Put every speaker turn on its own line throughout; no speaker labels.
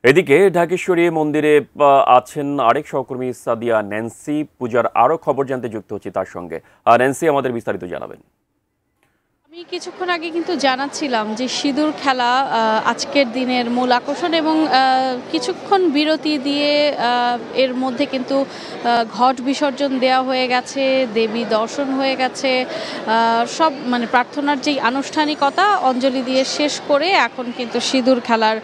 এদিকে ঢাকেশ্বরী মন্দিরে আছেন আরেক সহকর্মী সাদিয়া ন্যান্সি। পূজার আরো খবর জানতে যুক্ত হচ্ছি তার সঙ্গে। ন্যান্সি, আমাদের বিস্তারিত জানাবেন।
আমি কিছুক্ষণ আগে কিন্তু জানাচ্ছিলাম যে সিঁদুর খেলা আজকের দিনের মূল আকর্ষণ এবং কিছুক্ষণ বিরতি দিয়ে এর মধ্যে কিন্তু ঘট বিসর্জন দেওয়া হয়ে গেছে, দেবী দর্শন হয়ে গেছে, সব মানে প্রার্থনার যেই আনুষ্ঠানিকতা অঞ্জলি দিয়ে শেষ করে এখন কিন্তু সিঁদুর খেলার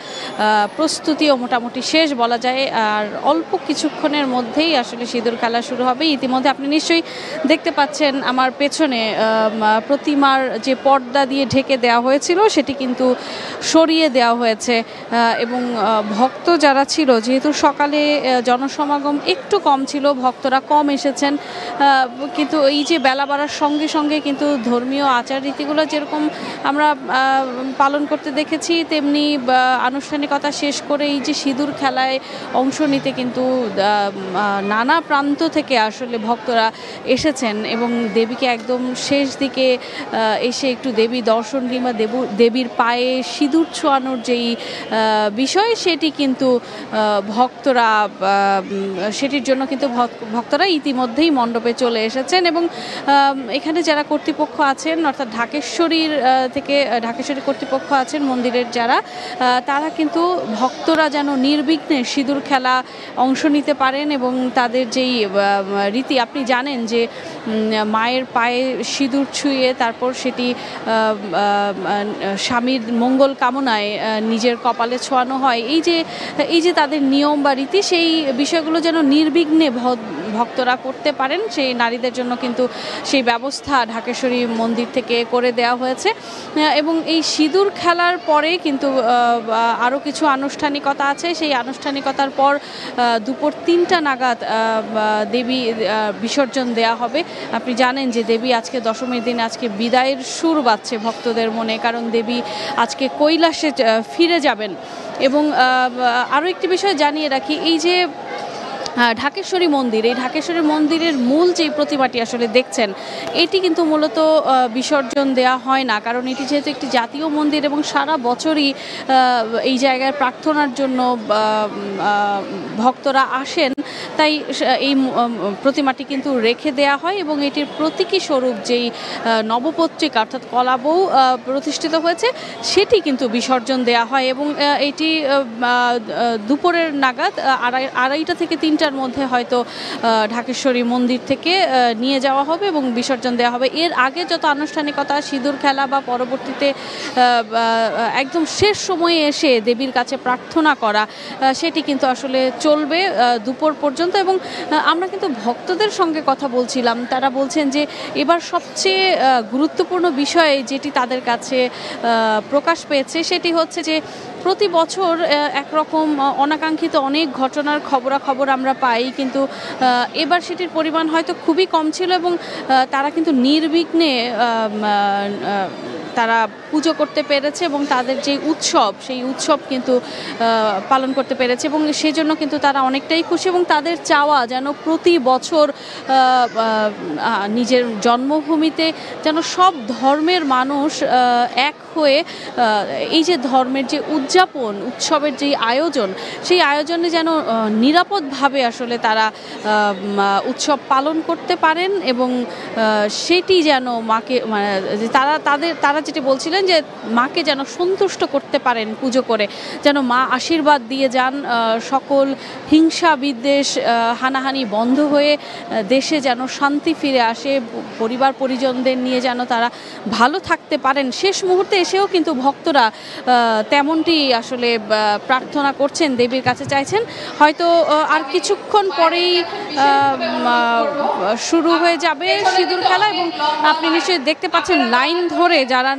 প্রস্তুতিও মোটামুটি শেষ বলা যায়। আর অল্প কিছুক্ষণের মধ্যেই আসলে সিঁদুর খেলা শুরু হবে। ইতিমধ্যে আপনি নিশ্চয়ই দেখতে পাচ্ছেন আমার পেছনে প্রতিমার যে পর্দা দিয়ে ঢেকে দেওয়া হয়েছিল সেটি কিন্তু সরিয়ে দেওয়া হয়েছে এবং ভক্ত যারা ছিল, যেহেতু সকালে জনসমাগম একটু কম ছিল, ভক্তরা কম এসেছেন, কিন্তু এই যে বেলা বাড়ার সঙ্গে সঙ্গে কিন্তু ধর্মীয় আচার রীতিগুলো যেরকম আমরা পালন করতে দেখেছি, তেমনি আনুষ্ঠানিকতা শেষ করে এই যে সিঁদুর খেলায় অংশ নিতে কিন্তু নানা প্রান্ত থেকে আসলে ভক্তরা এসেছেন এবং দেবীকে একদম শেষ দিকে এসে একটু দেবী দর্শন কিংবা দেবীর পায়ে সিঁদুর ছোঁয়ানোর যেই বিষয়, সেটি কিন্তু ভক্তরা সেটির জন্য কিন্তু ভক্তরা ইতিমধ্যেই মণ্ডপে চলে এসেছেন এবং এখানে যারা কর্তৃপক্ষ আছেন, অর্থাৎ ঢাকেশ্বরী কর্তৃপক্ষ আছেন মন্দিরের যারা, তারা কিন্তু ভক্তরা যেন নির্বিঘ্নে সিঁদুর খেলা অংশ নিতে পারেন এবং তাদের যেই রীতি, আপনি জানেন যে মায়ের পায়ে সিঁদুর ছুঁয়ে তারপর সেটি স্বামীর মঙ্গল কামনায় নিজের কপালে ছোঁয়ানো হয়। এই যে তাদের নিয়ম বা রীতি, সেই বিষয়গুলো যেন নির্বিঘ্নে ভক্তরা করতে পারেন, সেই নারীদের জন্য কিন্তু সেই ব্যবস্থা ঢাকেশ্বরী মন্দির থেকে করে দেওয়া হয়েছে। এবং এই সিঁদুর খেলার পরে কিন্তু আরও কিছু আনুষ্ঠানিকতা আছে। সেই আনুষ্ঠানিকতার পর দুপুর ৩টা নাগাদ দেবী বিসর্জন দেয়া হবে। আপনি জানেন যে দেবী আজকে দশমীর দিন আজকে বিদায়ের সুর বাজছে ভক্তদের মনে, কারণ দেবী আজকে কৈলাসে ফিরে যাবেন। এবং আরও একটি বিষয় জানিয়ে রাখি, এই যে ঢাকেশ্বরী মন্দির, এই ঢাকেশ্বরী মন্দিরের মূল যে প্রতিমাটি আসলে দেখছেন, এটি কিন্তু মূলত বিসর্জন দেয়া হয় না, কারণ এটি যেহেতু একটি জাতীয় মন্দির এবং সারা বছরই এই জায়গায় প্রার্থনার জন্য ভক্তরা আসেন, তাই এই প্রতিমাটি কিন্তু রেখে দেয়া হয় এবং এটির প্রতীকী স্বরূপ যেই নবপত্রিকা অর্থাৎ কলাবউ প্রতিষ্ঠিত হয়েছে, সেটি কিন্তু বিসর্জন দেয়া হয় এবং এটি দুপুরের নাগাদ 2:30 থেকে 3টার মধ্যে হয়তো ঢাকেশ্বরী মন্দির থেকে নিয়ে যাওয়া হবে এবং বিসর্জন দেওয়া হবে। এর আগে যত আনুষ্ঠানিকতা, সিঁদুর খেলা বা পরবর্তীতে একদম শেষ সময়ে এসে দেবীর কাছে প্রার্থনা করা, সেটি কিন্তু আসলে চলবে দুপুর পর্যন্ত। এবং আমরা কিন্তু ভক্তদের সঙ্গে কথা বলছিলাম, তারা বলছেন যে এবার সবচেয়ে গুরুত্বপূর্ণ বিষয় যেটি তাদের কাছে প্রকাশ পেয়েছে, সেটি হচ্ছে যে প্রতি বছর একরকম অনাকাঙ্ক্ষিত অনেক ঘটনার খবরাখবর আমরা পাই, কিন্তু এবার সেটির পরিমাণ হয়তো খুবই কম ছিল এবং তারা কিন্তু নির্বিঘ্নে তারা পুজো করতে পেরেছে এবং তাদের যে উৎসব, সেই উৎসব কিন্তু পালন করতে পেরেছে এবং সেই জন্য কিন্তু তারা অনেকটাই খুশি এবং তাদের চাওয়া যেন প্রতি বছর নিজের জন্মভূমিতে যেন সব ধর্মের মানুষ এক হয়ে এই যে ধর্মের যে উদযাপন, উৎসবের যেই আয়োজন, সেই আয়োজনে যেন নিরাপদভাবে আসলে তারা উৎসব পালন করতে পারেন এবং সেটি যেন মাকে তারা যেটি বলছিলেন যে মাকে যেন সন্তুষ্ট করতে পারেন পুজো করে, যেন মা আশীর্বাদ দিয়ে যান, সকল হিংসা বিদ্বেষ হানাহানি বন্ধ হয়ে দেশে যেন শান্তি ফিরে আসে, পরিবার পরিজনদের নিয়ে যেন তারা ভালো থাকতে পারেন। শেষ মুহূর্তে এসেও কিন্তু ভক্তরা তেমনটি আসলে প্রার্থনা করছেন, দেবীর কাছে চাইছেন। হয়তো আর কিছুক্ষণ পরেই শুরু হয়ে যাবে সিঁদুর খেলা এবং আপনি নিশ্চয়ই দেখতে পাচ্ছেন লাইন ধরে যারা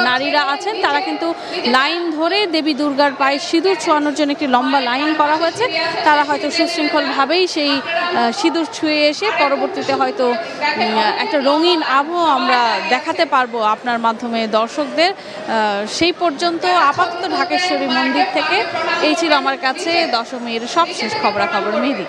নারীরা আছেন, তারা কিন্তু লাইন ধরে দেবী দুর্গার পায়ে সিঁদুর ছোঁয়ানোর জন্য একটি লম্বা লাইন করা হয়েছে। তারা হয়তো সুশৃঙ্খলভাবেই সেই সিঁদুর ছুঁয়ে এসে পরবর্তীতে হয়তো একটা রঙিন আবহাওয়া আমরা দেখাতে পারবো আপনার মাধ্যমে দর্শকদের। সেই পর্যন্ত আপাতত ঢাকেশ্বরী মন্দির থেকে এই ছিল আমার কাছে দশমীর সবশেষ খবরাখবর। মেহেদী।